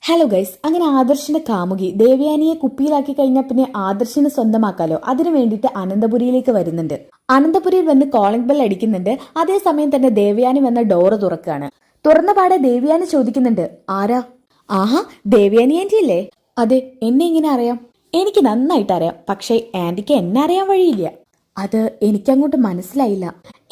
Hello guys, അങ്ങനെ ആദർശിന്റെ കാമുകി ദേവയാനിയെ കുപ്പിയിലാക്കി കഴിഞ്ഞാൽ പിന്നെ ആദർശിനെ സ്വന്തമാക്കാലോ. അതിനു വേണ്ടിയിട്ട് അനന്തപുരിയിലേക്ക് വരുന്നുണ്ട്. അനന്തപുരിയിൽ വന്ന് കോളിംഗ് ബെൽ അടിക്കുന്നുണ്ട്. അതേസമയം തന്നെ ദേവയാനി വന്ന ഡോറ് തുറക്കുകയാണ്. തുറന്ന പാടെ ദേവയാനി ചോദിക്കുന്നുണ്ട്, ആരാ? ആഹാ, ദേവയാനി ആന്റി അല്ലേ? അതെ, എന്നെ ഇങ്ങനെ അറിയാം? എനിക്ക് നന്നായിട്ട് അറിയാം, പക്ഷേ ആന്റിക്ക് എന്നെ അറിയാൻ വഴിയില്ല. അത് എനിക്കങ്ങോട്ട് മനസ്സിലായില്ല.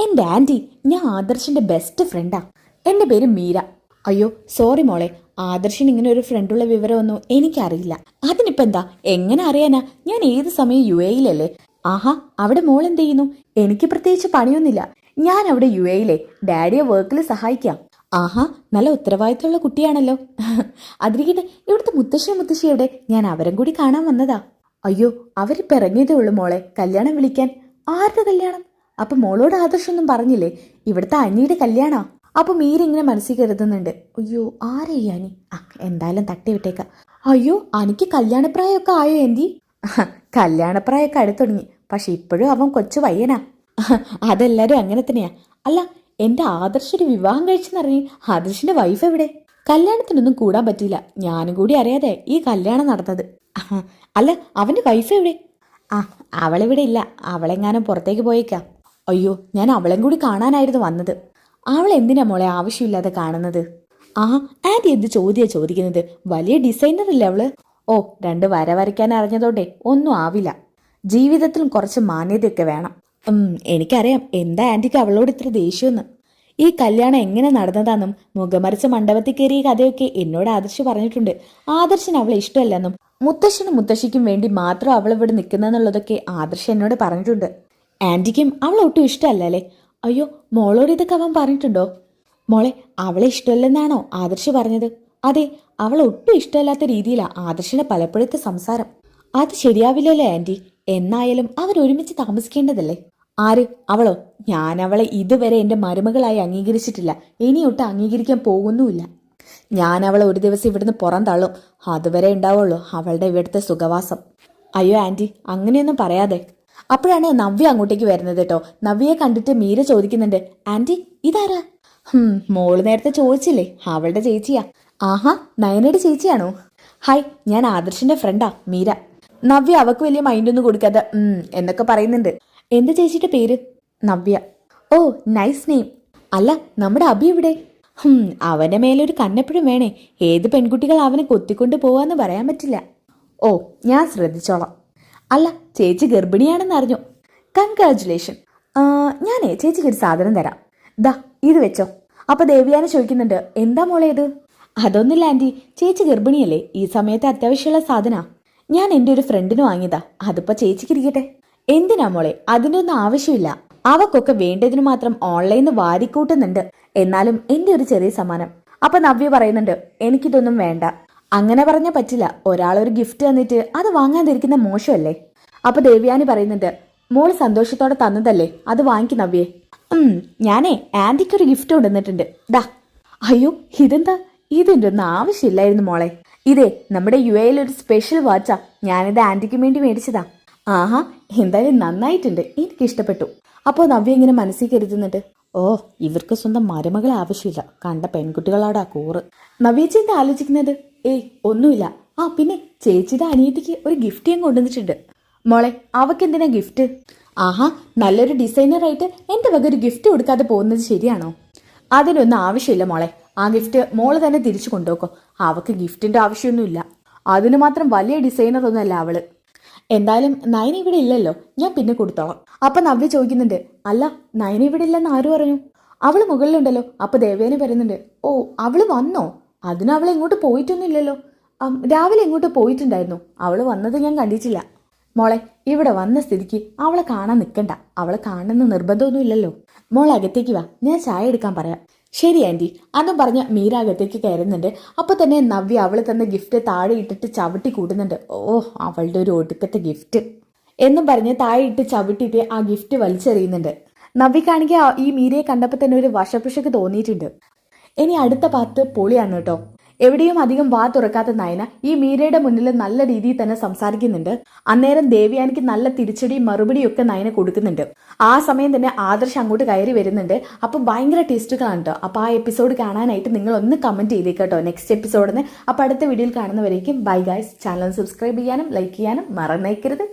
എന്റെ ആന്റി, ഞാൻ ആദർശിന്റെ ബെസ്റ്റ് ഫ്രണ്ടാ. എന്റെ പേര് മീര. അയ്യോ സോറി മോളെ, ആദർശിന് ഇങ്ങനെ ഒരു ഫ്രണ്ടുള്ള വിവരമൊന്നും എനിക്കറിയില്ല. അതിനിപ്പോ എന്താ, എങ്ങനെ അറിയാനാ? ഞാൻ ഏത് സമയം UAE-ലല്ലേ. ആഹാ, അവിടെ മോൾ എന്ത് ചെയ്യുന്നു? എനിക്ക് പ്രത്യേകിച്ച് പണിയൊന്നുമില്ല. ഞാൻ അവിടെ UAE-ലെ ഡാഡിയെ വർക്കിൽ സഹായിക്കാം. ആഹാ, നല്ല ഉത്തരവാദിത്തമുള്ള കുട്ടിയാണല്ലോ. അതിരിക്കട്ടെ, ഇവിടുത്തെ മുത്തശ്ശി എവിടെ? ഞാൻ അവരും കൂടി കാണാൻ വന്നതാ. അയ്യോ, അവരിപ്പോ ഇറങ്ങിയതേ ഉള്ളൂ മോളെ, കല്യാണം വിളിക്കാൻ. ആരുടെ കല്യാണം? അപ്പൊ മോളോട് ആദർശൊന്നും പറഞ്ഞില്ലേ? ഇവിടുത്തെ അനിയുടെ കല്യാണാ. അപ്പൊ മീര ഇങ്ങനെ മനസ്സിൽ കരുതുന്നുണ്ട്, അയ്യോ ആരെയ്യാനി? എന്തായാലും തട്ടി വിട്ടേക്കാം. അയ്യോ, എനിക്ക് കല്യാണപ്രായമൊക്കെ ആയോ ആന്റി? കല്യാണപ്രായമൊക്കെ അടുത്ത് തുടങ്ങി, പക്ഷെ ഇപ്പോഴും അവൻ കൊച്ചു പയ്യനാ. അതെല്ലാരും അങ്ങനെ തന്നെയാ. അല്ല, എന്റെ ആദർശൊരു വിവാഹം കഴിച്ചെന്നറിഞ്ഞ് ആദർശിന്റെ വൈഫ് എവിടെ? കല്യാണത്തിനൊന്നും കൂടാൻ പറ്റില്ല. ഞാനും കൂടി അറിയാതെ ഈ കല്യാണം നടന്നത്. അല്ല, അവന്റെ വൈഫ് എവിടെ? അവളിവിടെ ഇല്ല. അവളെങ്ങാനും പുറത്തേക്ക് പോയേക്കാം. അയ്യോ, ഞാൻ അവളെയും കൂടി കാണാനായിരുന്നു വന്നത്. അവൾ എന്തിനാ മോളെ ആവശ്യമില്ലാതെ കാണുന്നത്? ആന്റി എന്ത് ചോദിക്കുന്നത്? വലിയ ഡിസൈനർ അല്ലേ അവള്? ഓ, 2 വര വരയ്ക്കാൻ അറിഞ്ഞതോടെ ഒന്നും ആവില്ല. ജീവിതത്തിലും കുറച്ച് മാന്യതയൊക്കെ വേണം. എനിക്കറിയാം എന്താ ആന്റിക്ക് അവളോട് ഇത്ര ദേഷ്യമെന്ന്. ഈ കല്യാണം എങ്ങനെ നടന്നതാന്നും മുഖമറിച്ച മണ്ഡപത്തിൽ കയറിയ കഥയൊക്കെ എന്നോട് ആദർശ് പറഞ്ഞിട്ടുണ്ട്. ആദർശിന് അവളെ ഇഷ്ടമല്ലെന്നും മുത്തശ്ശനും മുത്തശ്ശിക്കും വേണ്ടി മാത്രം അവൾ ഇവിടെ നിൽക്കുന്നെന്നുള്ളതൊക്കെ ആദർശ് എന്നോട് പറഞ്ഞിട്ടുണ്ട്. ആന്റിക്കും അവൾ ഒട്ടും ഇഷ്ടമല്ലേ? അയ്യോ, മോളോട് ഇതൊക്കെ അവൻ പറഞ്ഞിട്ടുണ്ടോ? മോളെ, അവളെ ഇഷ്ടമല്ലെന്നാണോ ആദർശ് പറഞ്ഞത്? അതെ, അവൾ ഒട്ടും ഇഷ്ടമല്ലാത്ത രീതിയിലാണ് ആദർശിന്റെ പലപ്പോഴത്തെ സംസാരം. അത് ശരിയാവില്ലല്ലോ ആന്റി. എന്നായാലും അവരൊരുമിച്ച് താമസിക്കേണ്ടതല്ലേ? ആര്? അവളോ? ഞാൻ അവളെ ഇതുവരെ എന്റെ മരുമകളായി അംഗീകരിച്ചിട്ടില്ല. ഇനിയൊട്ട് അംഗീകരിക്കാൻ പോകുന്നുമില്ല. ഞാൻ അവളെ ഒരു ദിവസം ഇവിടുന്ന് പുറം തള്ളും. അതുവരെ ഉണ്ടാവുള്ളൂ അവളുടെ ഇവിടുത്തെ സുഖവാസം. അയ്യോ ആന്റി, അങ്ങനെയൊന്നും പറയാതെ. അപ്പോഴാണ് നവ്യ അങ്ങോട്ടേക്ക് വരുന്നത് കേട്ടോ. നവ്യയെ കണ്ടിട്ട് മീര ചോദിക്കുന്നുണ്ട്, ആന്റി ഇതാരാ? മോള് നേരത്തെ ചോദിച്ചില്ലേ, അവളുടെ ചേച്ചിയാ. ആഹാ, നയനയുടെ ചേച്ചിയാണോ? ഹായ്, ഞാൻ ആദർശിന്റെ ഫ്രണ്ടാ മീര. നവ്യ അവക്ക് വലിയ മൈൻഡൊന്നും കൊടുക്കാതെ എന്നൊക്കെ പറയുന്നുണ്ട്. എന്താ ചേച്ചിയുടെ പേര്? നവ്യ. ഓ, നൈസ് നെയിം. അല്ല, നമ്മുടെ അഭി ഇവിടെ? അവന്റെ മേലൊരു കണ്ണെപ്പോഴും വേണേ. ഏത് പെൺകുട്ടികൾ അവനെ കൊത്തിക്കൊണ്ട് പോവാന്ന് പറയാൻ പറ്റില്ല. ഓ, ഞാൻ ശ്രദ്ധിച്ചോളാം. അല്ല, ചേച്ചി ഗർഭിണിയാണെന്ന് അറിഞ്ഞു. കൺഗ്രാജുലേഷൻ. ഞാനേ ചേച്ചിക്ക് ഒരു സാധനം തരാം. ദാ, ഇത് വെച്ചോ. അപ്പൊ ദേവയാനി ചോദിക്കുന്നുണ്ട്, എന്താ മോളെ ഇത്? അതൊന്നുമില്ല ആന്റി, ചേച്ചി ഗർഭിണിയല്ലേ, ഈ സമയത്ത് അത്യാവശ്യമുള്ള സാധനാ. ഞാൻ എൻ്റെ ഒരു ഫ്രണ്ടിന് വാങ്ങിയതാ. അതിപ്പോ ചേച്ചിക്ക് ഇരിക്കട്ടെ. എന്തിനാ മോളെ, അതിൻ്റെ ഒന്നും ആവശ്യമില്ല. അവക്കൊക്കെ വേണ്ടതിന് മാത്രം ഓൺലൈനിൽ വാരിക്കൂട്ടുന്നുണ്ട്. എന്നാലും എൻ്റെ ഒരു ചെറിയ സമ്മാനം. അപ്പൊ നവ്യ പറയുന്നുണ്ട്, എനിക്കിതൊന്നും വേണ്ട. അങ്ങനെ പറഞ്ഞാൽ പറ്റില്ല. ഒരാളൊരു ഗിഫ്റ്റ് തന്നിട്ട് അത് വാങ്ങാതിരിക്കുന്ന മോശമല്ലേ? അപ്പൊ ദേവയാനി പറയുന്നുണ്ട്, മോള് സന്തോഷത്തോടെ തന്നതല്ലേ, അത് വാങ്ങിക്കും നവ്യേ. ഞാനേ ആന്റിക്കൊരു ഗിഫ്റ്റ് കൊണ്ടുവന്നിട്ടുണ്ട്. ദാ. അയ്യോ, ഇതെന്താ? ഇതിൻ്റെ ഒന്നും ആവശ്യമില്ലായിരുന്നു മോളെ. ഇതേ നമ്മുടെ UAE-ൽ ഒരു സ്പെഷ്യൽ വാച്ചാ. ഞാനിത് ആന്റിക്ക് വേണ്ടി മേടിച്ചതാ. ആഹാ, എന്തായാലും നന്നായിട്ടുണ്ട്, എനിക്ക് ഇഷ്ടപ്പെട്ടു. അപ്പോൾ നവ്യ ഇങ്ങനെ മനസ്സിൽ കരുതുന്നുണ്ട്, ഓ, ഇവർക്ക് സ്വന്തം മരുമകളെ ആവശ്യമില്ല, കണ്ട പെൺകുട്ടികളോടാ കൂറ്. നവ്യേച്ചി എന്താ ആലോചിക്കുന്നത്? ഏയ്, ഒന്നുമില്ല. പിന്നെ ചേച്ചിയുടെ അനിയത്തിക്ക് ഒരു ഗിഫ്റ്റ് ഞാൻ കൊണ്ടുവന്നിട്ടുണ്ട്. മോളെ, അവക്ക് എന്തിനാ ഗിഫ്റ്റ്? ആഹാ, നല്ലൊരു ഡിസൈനറായിട്ട് എൻ്റെ വക ഒരു ഗിഫ്റ്റ് കൊടുക്കാതെ പോകുന്നത് ശരിയാണോ? അതിനൊന്നും ആവശ്യമില്ല മോളെ. ആ ഗിഫ്റ്റ് മോള് തന്നെ തിരിച്ചു കൊണ്ടുപോക്കോ. അവക്ക് ഗിഫ്റ്റിന്റെ ആവശ്യമൊന്നുമില്ല. അതിന് മാത്രം വലിയ ഡിസൈനർ ഒന്നുമല്ല അവള്. എന്തായാലും നയന ഇവിടെ ഇല്ലല്ലോ, ഞാൻ പിന്നെ കൊടുത്തോളാം. അപ്പൊ നവ്യ ചോദിക്കുന്നുണ്ട്, അല്ല, നയന ഇവിടെ ഇല്ലെന്ന് ആര് പറഞ്ഞു? അവള് മുകളിലുണ്ടല്ലോ. അപ്പൊ ദേവേനെ പറയുന്നുണ്ട്, ഓ, അവള് വന്നോ? അതിന് അവൾ എങ്ങോട്ട് പോയിട്ടൊന്നുമില്ലല്ലോ. രാവിലെ എങ്ങോട്ട് പോയിട്ടുണ്ടായിരുന്നു. അവള് വന്നത് ഞാൻ കണ്ടിട്ടില്ല. മോളെ, ഇവിടെ വന്ന സ്ഥിതിക്ക് അവളെ കാണാൻ നിൽക്കണ്ട. അവളെ കാണുന്ന നിർബന്ധമൊന്നും ഇല്ലല്ലോ. മോളെ അകത്തേക്ക് വാ, ഞാൻ ചായ എടുക്കാൻ പറയാം. ശരി ആന്റി. അതും പറഞ്ഞ് മീര അകത്തേക്ക് കയറുന്നുണ്ട്. അപ്പൊ തന്നെ നവ്യ അവള് തന്ന ഗിഫ്റ്റ് താഴെ ഇട്ടിട്ട് ചവിട്ടി കൂട്ടുന്നുണ്ട്. ഓ, അവളുടെ ഒരു ഒടുക്കത്തെ ഗിഫ്റ്റ് എന്നും പറഞ്ഞ് താഴെ ഇട്ട് ചവിട്ടിയിട്ട് ആ ഗിഫ്റ്റ് വലിച്ചെറിയുന്നുണ്ട്. നവ്യക്കാണെങ്കിൽ ഈ മീരയെ കണ്ടപ്പോൾ തന്നെ ഒരു വശപുഷക്ക് തോന്നിയിട്ടുണ്ട്. ഇനി അടുത്ത പാർട്ട് പൊളിയാണ് കേട്ടോ. എവിടെയും അധികം വാ തുറക്കാത്ത നയന ഈ മീരയുടെ മുന്നിൽ നല്ല രീതിയിൽ തന്നെ സംസാരിക്കുന്നുണ്ട്. അന്നേരം ദേവയാനിക്ക് നല്ല തിരിച്ചടിയും മറുപടിയും ഒക്കെ നയന കൊടുക്കുന്നുണ്ട്. ആ സമയം തന്നെ ആദർശ് അങ്ങോട്ട് കയറി വരുന്നുണ്ട്. അപ്പൊ ഭയങ്കര ട്വിസ്റ്റുകളാണ് കേട്ടോ. അപ്പൊ ആ എപ്പിസോഡ് കാണാനായിട്ട് നിങ്ങൾ ഒന്ന് കമന്റ് ചെയ്തേട്ടോ നെക്സ്റ്റ് എപ്പിസോഡിന്. അപ്പൊ അടുത്ത വീഡിയോയിൽ കാണുന്നവരേക്കും ബൈ ഗൈസ്. ചാനൽ സബ്സ്ക്രൈബ് ചെയ്യാനും ലൈക്ക് ചെയ്യാനും മറന്നേക്കരുത്.